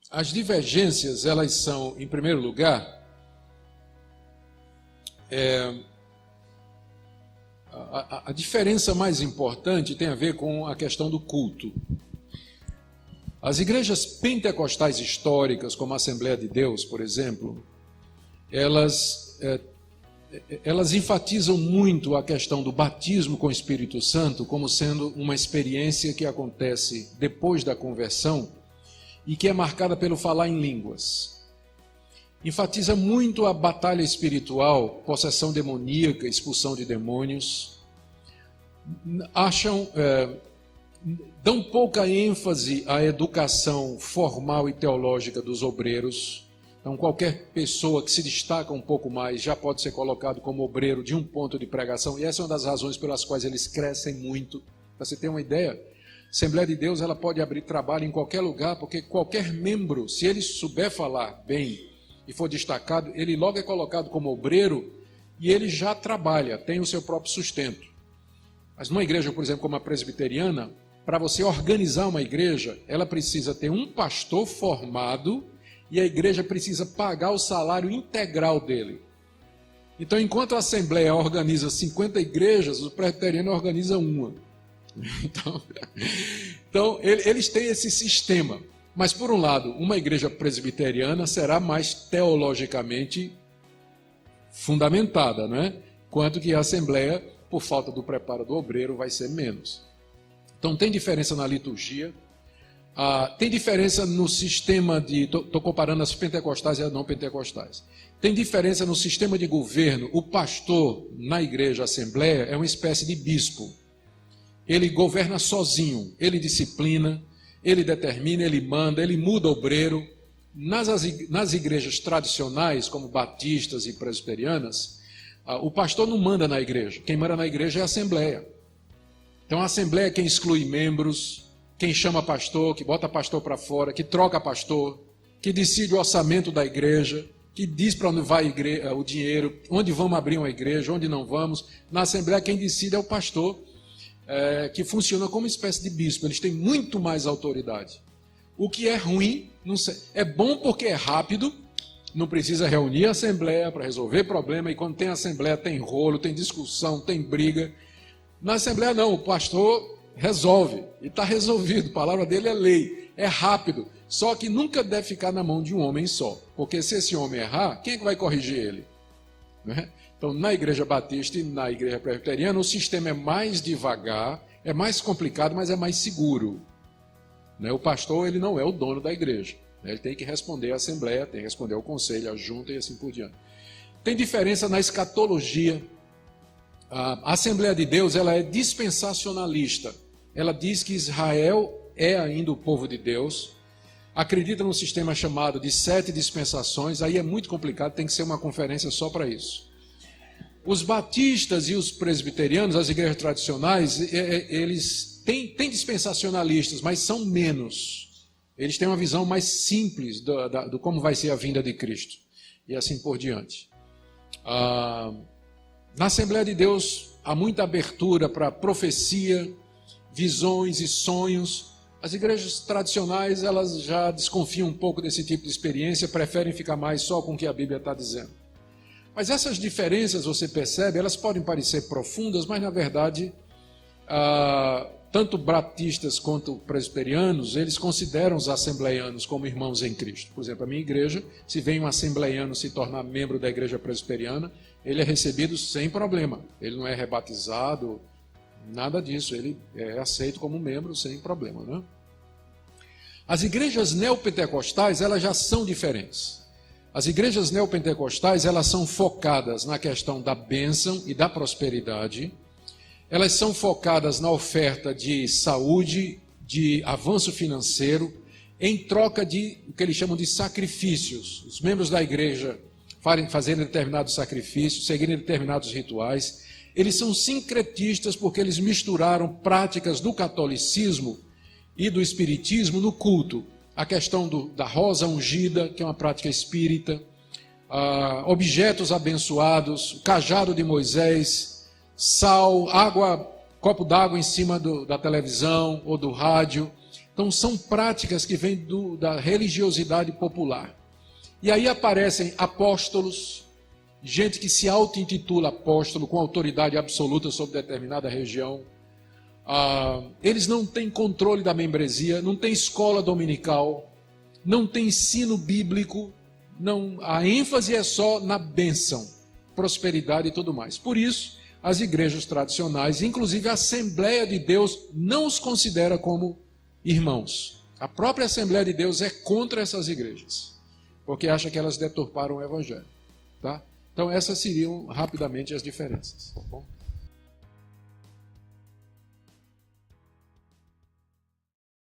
As divergências, elas são, em primeiro lugar, a diferença mais importante tem a ver com a questão do culto. As igrejas pentecostais históricas, como a Assembleia de Deus, por exemplo, elas enfatizam muito a questão do batismo com o Espírito Santo como sendo uma experiência que acontece depois da conversão e que é marcada pelo falar em línguas. Enfatiza muito a batalha espiritual, possessão demoníaca, expulsão de demônios. Dão pouca ênfase à educação formal e teológica dos obreiros. Então, qualquer pessoa que se destaca um pouco mais já pode ser colocado como obreiro de um ponto de pregação, e essa é uma das razões pelas quais eles crescem muito. Para você ter uma ideia, a Assembleia de Deus ela pode abrir trabalho em qualquer lugar, porque qualquer membro, se ele souber falar bem e for destacado, ele logo é colocado como obreiro e ele já trabalha, tem o seu próprio sustento. Mas numa igreja, por exemplo, como a presbiteriana, para você organizar uma igreja, ela precisa ter um pastor formado e a igreja precisa pagar o salário integral dele. Então, enquanto a Assembleia organiza 50 igrejas, o presbiteriano organiza uma. Então, eles têm esse sistema. Mas, por um lado, uma igreja presbiteriana será mais teologicamente fundamentada, né? Quanto que a Assembleia, por falta do preparo do obreiro, vai ser menos. Então, tem diferença na liturgia, tem diferença no sistema de... Estou comparando as pentecostais e as não pentecostais. Tem diferença no sistema de governo. O pastor, na igreja Assembleia, é uma espécie de bispo. Ele governa sozinho, ele disciplina, ele determina, ele manda, ele muda obreiro. Nas igrejas tradicionais, como batistas e presbiterianas, o pastor não manda na igreja. Quem manda na igreja é a Assembleia. Então a Assembleia é quem exclui membros, quem chama pastor, que bota pastor para fora, que troca pastor, que decide o orçamento da igreja, que diz para onde vai o dinheiro, onde vamos abrir uma igreja, onde não vamos. Na Assembleia quem decide é o pastor, que funciona como uma espécie de bispo. Eles têm muito mais autoridade. O que é ruim, não sei, é bom porque é rápido, não precisa reunir a Assembleia para resolver problema, e quando tem Assembleia tem rolo, tem discussão, tem briga. Na Assembleia não, o pastor resolve, e está resolvido, a palavra dele é lei, é rápido, só que nunca deve ficar na mão de um homem só, porque se esse homem errar, quem é que vai corrigir ele? Né? Então, na igreja batista e na igreja presbiteriana, o sistema é mais devagar, é mais complicado, mas é mais seguro. Né? O pastor, ele não é o dono da igreja, né? Ele tem que responder à Assembleia, tem que responder ao conselho, à junta e assim por diante. Tem diferença na escatologia. A Assembleia de Deus, ela é dispensacionalista. Ela diz que Israel é ainda o povo de Deus, acredita num sistema chamado de 7 dispensações, aí é muito complicado, tem que ser uma conferência só para isso. Os batistas e os presbiterianos, as igrejas tradicionais, eles têm dispensacionalistas, mas são menos. Eles têm uma visão mais simples do como vai ser a vinda de Cristo, e assim por diante. Na Assembleia de Deus, há muita abertura para profecia, visões e sonhos. As igrejas tradicionais, elas já desconfiam um pouco desse tipo de experiência, preferem ficar mais só com o que a Bíblia está dizendo. Mas essas diferenças, você percebe, elas podem parecer profundas, mas na verdade, tanto batistas quanto presbiterianos, eles consideram os assembleianos como irmãos em Cristo. Por exemplo, a minha igreja, se vem um assembleiano se tornar membro da igreja presbiteriana, ele é recebido sem problema. Ele não é rebatizado, nada disso. Ele é aceito como membro sem problema, né? As igrejas neopentecostais, elas já são diferentes. As igrejas neopentecostais, elas são focadas na questão da bênção e da prosperidade. Elas são focadas na oferta de saúde, de avanço financeiro, em troca de o que eles chamam de sacrifícios. Os membros da igreja fazerem determinados sacrifícios, seguirem determinados rituais. Eles são sincretistas porque eles misturaram práticas do catolicismo e do espiritismo no culto. A questão da rosa ungida, que é uma prática espírita, objetos abençoados, o cajado de Moisés, sal, água, copo d'água em cima da televisão ou do rádio, Então são práticas que vêm da religiosidade popular. E aí aparecem apóstolos, gente que se auto-intitula apóstolo, com autoridade absoluta sobre determinada região. Eles não têm controle da membresia, não têm escola dominical, não têm ensino bíblico, a ênfase é só na bênção, prosperidade e tudo mais. Por isso, as igrejas tradicionais, inclusive a Assembleia de Deus, não os considera como irmãos. A própria Assembleia de Deus é contra essas igrejas, porque acha que elas deturparam o Evangelho. Tá? Então essas seriam rapidamente as diferenças. Tá bom?